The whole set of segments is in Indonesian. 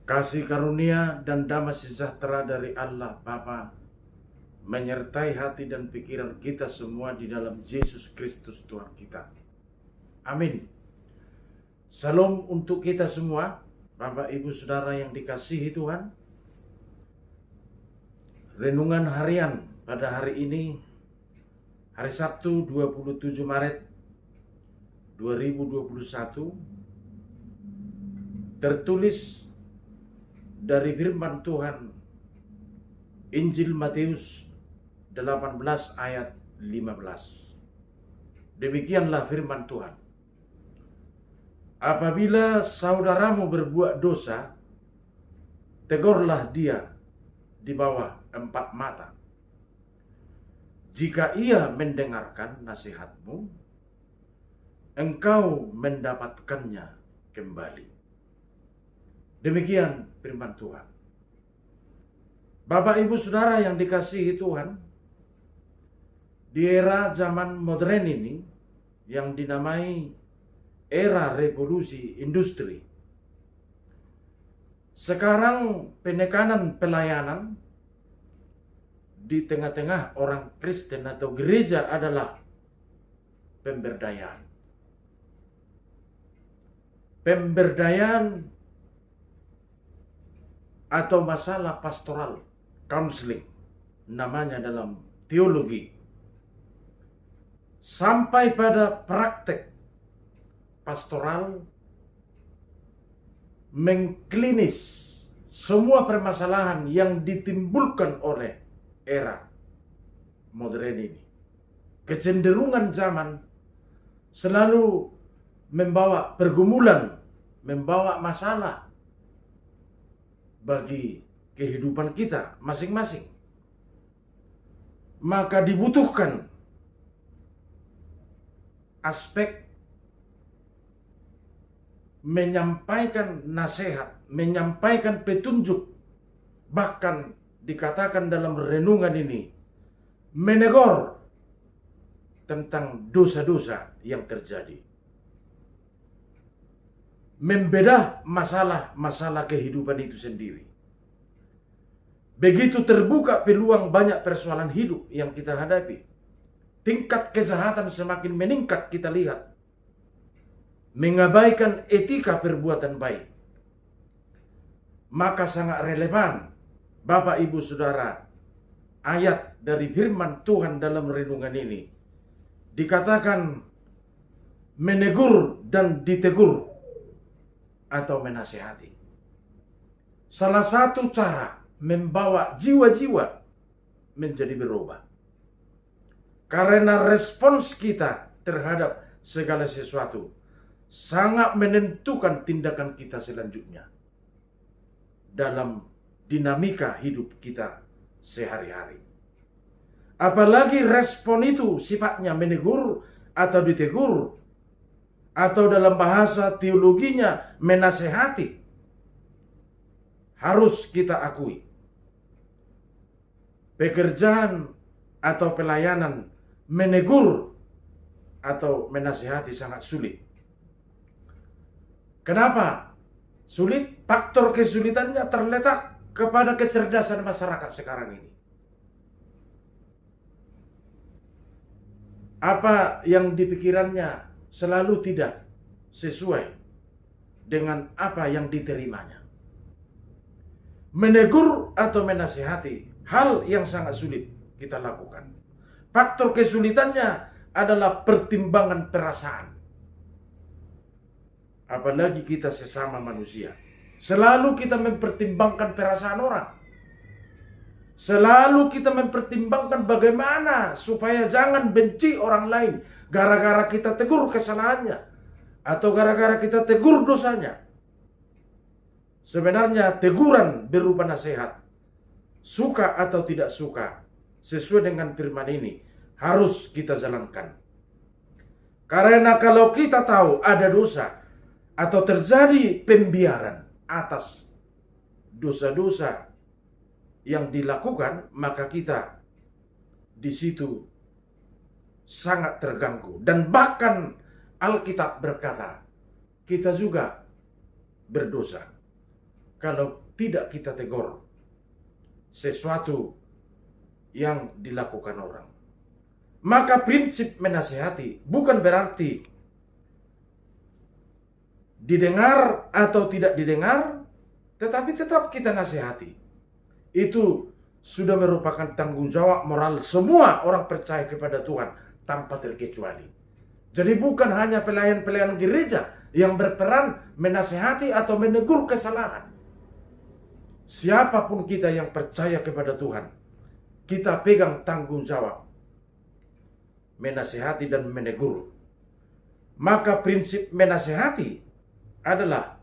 Kasih karunia dan damai sejahtera dari Allah Bapa menyertai hati dan pikiran kita semua di dalam Yesus Kristus Tuhan kita. Amin. Salam untuk kita semua, Bapak Ibu Saudara yang dikasihi Tuhan. Renungan harian pada hari ini, hari Sabtu 27 Maret 2021, tertulis dari firman Tuhan Injil Matius 18 ayat 15. Demikianlah firman Tuhan. Apabila saudaramu berbuat dosa, tegurlah dia di bawah 4 mata. Jika ia mendengarkan nasihatmu, engkau mendapatkannya kembali. Demikian firman Tuhan. Bapak Ibu Saudara yang dikasihi Tuhan, di era zaman modern ini yang dinamai era revolusi industri, sekarang penekanan pelayanan di tengah-tengah orang Kristen atau gereja adalah pemberdayaan. Pemberdayaan atau masalah pastoral, counseling, namanya dalam teologi, sampai pada praktek pastoral, mengklinis semua permasalahan yang ditimbulkan oleh era modern ini. Kecenderungan zaman selalu membawa pergumulan, membawa masalah bagi kehidupan kita masing-masing. Maka dibutuhkan aspek menyampaikan nasihat, menyampaikan petunjuk, bahkan dikatakan dalam renungan ini menegur tentang dosa-dosa yang terjadi, membedah masalah-masalah kehidupan itu sendiri. Begitu terbuka peluang banyak persoalan hidup yang kita hadapi. Tingkat kejahatan semakin meningkat kita lihat. Mengabaikan etika perbuatan baik. Maka sangat relevan, Bapak Ibu Saudara, ayat dari firman Tuhan dalam renungan ini. Dikatakan menegur dan ditegur atau menasihati. Salah satu cara membawa jiwa-jiwa menjadi berubah. Karena respons kita terhadap segala sesuatu sangat menentukan tindakan kita selanjutnya dalam dinamika hidup kita sehari-hari. Apalagi respon itu sifatnya menegur atau ditegur, atau dalam bahasa teologinya menasehati. Harus kita akui, pekerjaan atau pelayanan menegur atau menasehati sangat sulit. Kenapa sulit? Faktor kesulitannya terletak kepada kecerdasan masyarakat sekarang ini. Apa yang dipikirannya selalu tidak sesuai dengan apa yang diterimanya. Menegur atau menasihati hal yang sangat sulit kita lakukan. Faktor kesulitannya adalah pertimbangan perasaan. Apalagi kita sesama manusia. Selalu kita mempertimbangkan perasaan orang. Selalu kita mempertimbangkan bagaimana supaya jangan benci orang lain gara-gara kita tegur kesalahannya atau gara-gara kita tegur dosanya. Sebenarnya teguran berupa nasihat, suka atau tidak suka, sesuai dengan firman ini, harus kita jalankan. Karena kalau kita tahu ada dosa atau terjadi pembiaran atas dosa-dosa yang dilakukan, maka kita di situ sangat terganggu. Dan bahkan Alkitab berkata, kita juga berdosa. kalau tidak kita tegur sesuatu yang dilakukan orang. Maka prinsip menasihati bukan berarti didengar atau tidak didengar, tetapi tetap kita nasihati. Itu sudah merupakan tanggung jawab moral semua orang percaya kepada Tuhan tanpa terkecuali. Jadi bukan hanya pelayan-pelayan gereja yang berperan menasihati atau menegur kesalahan. Siapapun kita yang percaya kepada Tuhan, kita pegang tanggung jawab menasihati dan menegur. Maka prinsip menasihati adalah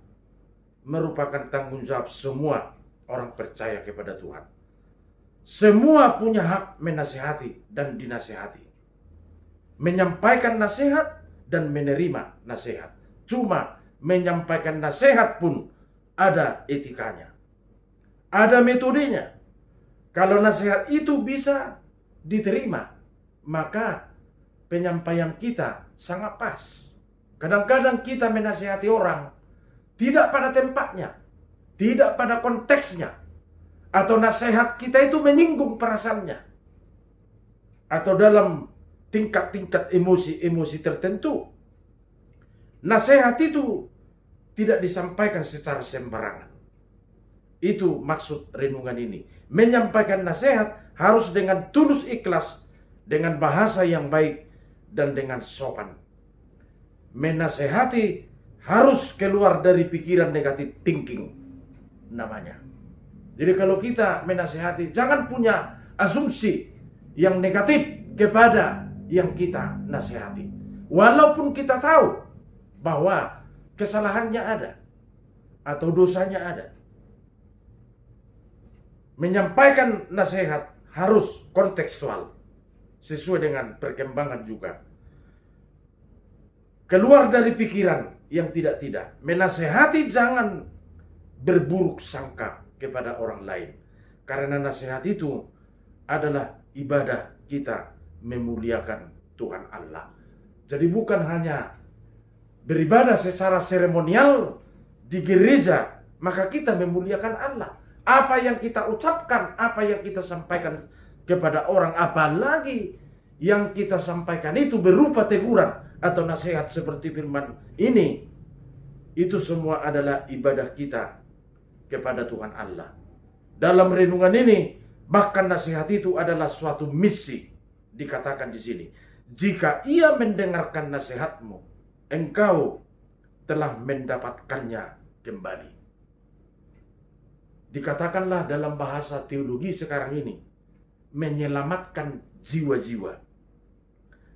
merupakan tanggung jawab semua orang percaya kepada Tuhan. Semua punya hak menasihati dan dinasihati, menyampaikan nasihat dan menerima nasihat. Cuma menyampaikan nasihat pun ada etikanya, ada metodenya. Kalau nasihat itu bisa diterima, maka penyampaian kita sangat pas. Kadang-kadang kita menasihati orang tidak pada tempatnya, tidak pada konteksnya, atau nasihat kita itu menyinggung perasaannya, atau dalam tingkat-tingkat emosi-emosi tertentu. Nasihat itu tidak disampaikan secara sembarangan. Itu maksud renungan ini. Menyampaikan nasihat harus dengan tulus ikhlas, dengan bahasa yang baik, dan dengan sopan. Menasehati harus keluar dari pikiran negatif thinking namanya. Jadi kalau kita menasehati, jangan punya asumsi yang negatif kepada yang kita nasihati. Walaupun kita tahu bahwa kesalahannya ada atau dosanya ada. Menyampaikan nasihat harus kontekstual, sesuai dengan perkembangan juga. Keluar dari pikiran yang tidak-tidak. Menasehati jangan berburuk sangka kepada orang lain. Karena nasihat itu adalah ibadah kita memuliakan Tuhan Allah. Jadi bukan hanya beribadah secara seremonial di gereja, maka kita memuliakan Allah. Apa yang kita ucapkan, apa yang kita sampaikan kepada orang, apalagi yang kita sampaikan itu berupa teguran atau nasihat seperti firman ini, itu semua adalah ibadah kita kepada Tuhan Allah. Dalam renungan ini, bahkan nasihat itu adalah suatu misi, dikatakan di sini. Jika ia mendengarkan nasihatmu, engkau telah mendapatkannya kembali. Dikatakanlah dalam bahasa teologi sekarang ini, menyelamatkan jiwa-jiwa.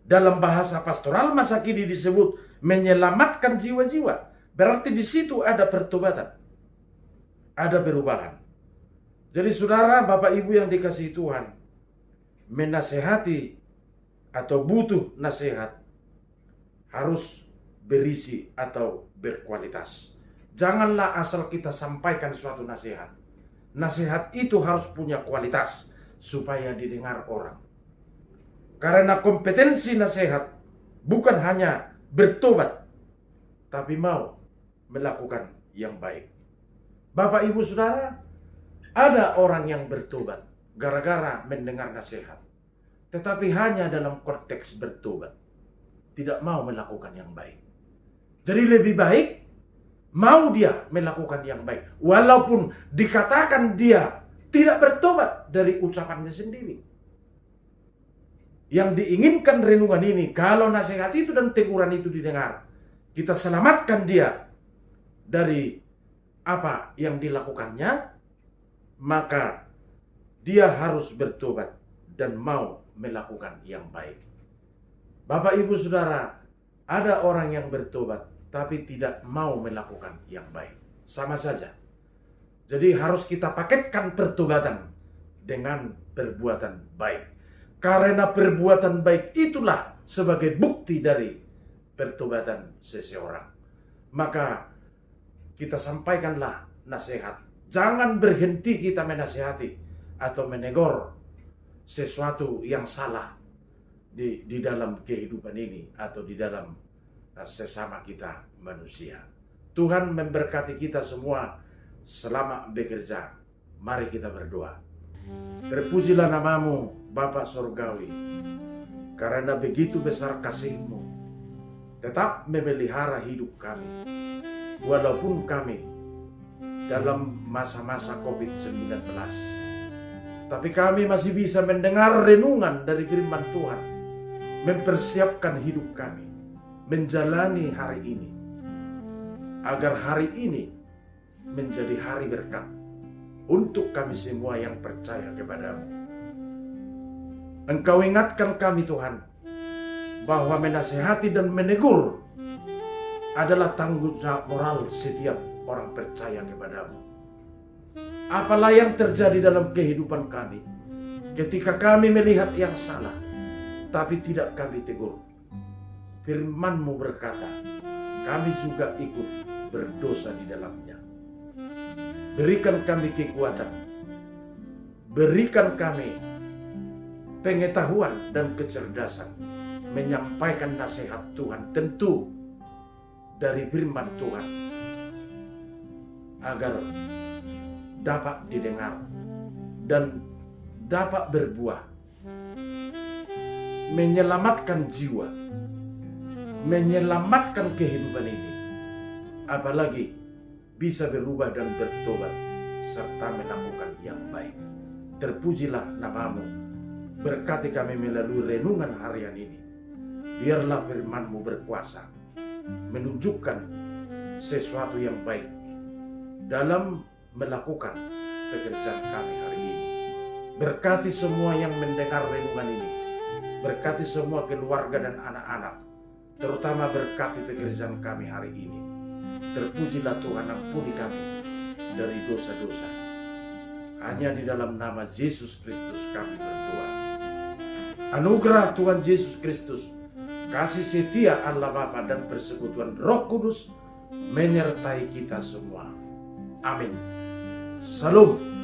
Dalam bahasa pastoral masa kini disebut menyelamatkan jiwa-jiwa. Berarti di situ ada pertobatan, ada perubahan. Jadi saudara, Bapak Ibu yang dikasihi Tuhan, menasehati atau butuh nasihat harus berisi atau berkualitas. Janganlah asal kita sampaikan suatu nasihat. Nasihat itu harus punya kualitas supaya didengar orang. Karena kompetensi nasihat bukan hanya bertobat, tapi mau melakukan yang baik. Bapak, Ibu, Saudara, ada orang yang bertobat gara-gara mendengar nasihat, tetapi hanya dalam konteks bertobat, tidak mau melakukan yang baik. Jadi lebih baik mau dia melakukan yang baik, walaupun dikatakan dia tidak bertobat dari ucapannya sendiri. Yang diinginkan renungan ini, kalau nasihat itu dan teguran itu didengar, kita selamatkan dia dari apa yang dilakukannya, maka dia harus bertobat dan mau melakukan yang baik. Bapak, Ibu, Saudara, ada orang yang bertobat tapi tidak mau melakukan yang baik. Sama saja. Jadi harus kita paketkan pertobatan dengan perbuatan baik. Karena perbuatan baik itulah sebagai bukti dari pertobatan seseorang. Maka kita sampaikanlah nasihat. Jangan berhenti kita menasihati atau menegur sesuatu yang salah di dalam kehidupan ini atau di dalam sesama kita manusia. Tuhan memberkati kita semua selama bekerja. Mari kita berdoa. Terpujilah namamu Bapa Surgawi, karena begitu besar kasih-Mu tetap memelihara hidup kami. Walaupun kami dalam masa-masa COVID-19, tapi kami masih bisa mendengar renungan dari firman Tuhan, mempersiapkan hidup kami, menjalani hari ini, agar hari ini menjadi hari berkat untuk kami semua yang percaya kepada-Mu. Engkau ingatkan kami Tuhan, bahwa menasihati dan menegur adalah tanggung jawab moral setiap orang percaya kepada-Mu. Apalah yang terjadi dalam kehidupan kami, ketika kami melihat yang salah, tapi tidak kami tegur. Firman-Mu berkata, kami juga ikut berdosa di dalamnya. Berikan kami kekuatan, berikan kami pengetahuan dan kecerdasan menyampaikan nasihat Tuhan, tentu dari firman Tuhan, agar dapat didengar dan dapat berbuah, menyelamatkan jiwa, menyelamatkan kehidupan ini, apalagi bisa berubah dan bertobat serta melakukan yang baik. Terpujilah namamu, berkati kami melalui renungan harian ini. Biarlah firman-Mu berkuasa, menunjukkan sesuatu yang baik dalam melakukan pekerjaan kami hari ini. Berkati semua yang mendengar renungan ini, berkati semua keluarga dan anak-anak, terutama berkati pekerjaan kami hari ini. Terpujilah Tuhan, ampuni kami dari dosa-dosa. Hanya di dalam nama Yesus Kristus kami berdoa. Anugerah Tuhan Yesus Kristus, kasih setia Allah Bapa dan persekutuan Roh Kudus menyertai kita semua. Amin. Salam.